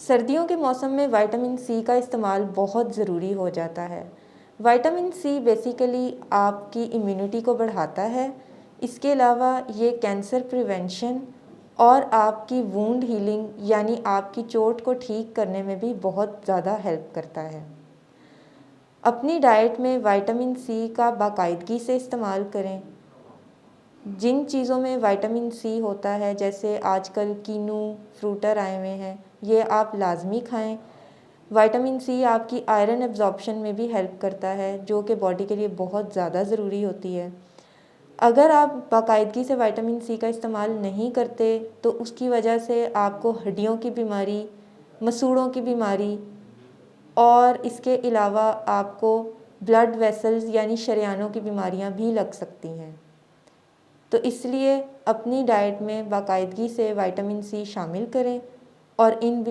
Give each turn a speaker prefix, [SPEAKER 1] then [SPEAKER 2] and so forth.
[SPEAKER 1] سردیوں کے موسم میں وائٹامن سی کا استعمال بہت ضروری ہو جاتا ہے۔ وائٹامن سی بیسیکلی آپ کی امیونٹی کو بڑھاتا ہے۔ اس کے علاوہ یہ کینسر پریونشن اور آپ کی وونڈ ہیلنگ یعنی آپ کی چوٹ کو ٹھیک کرنے میں بھی بہت زیادہ ہیلپ کرتا ہے۔ اپنی ڈائٹ میں وائٹامن سی کا باقاعدگی سے استعمال کریں۔ جن چیزوں میں وائٹامن سی ہوتا ہے جیسے آج کل کینو فروٹر آئے ہوئے ہیں، یہ آپ لازمی کھائیں۔ وائٹامن سی آپ کی آئرن ایبزارپشن میں بھی ہیلپ کرتا ہے جو کہ باڈی کے لیے بہت زیادہ ضروری ہوتی ہے۔ اگر آپ باقاعدگی سے وائٹامن سی کا استعمال نہیں کرتے تو اس کی وجہ سے آپ کو ہڈیوں کی بیماری، مسوڑوں کی بیماری اور اس کے علاوہ آپ کو بلڈ ویسلز یعنی شریانوں کی بیماریاں بھی لگ سکتی ہیں۔ تو اس لیے اپنی ڈائٹ میں باقاعدگی سے وائٹامن سی شامل کریں اور ان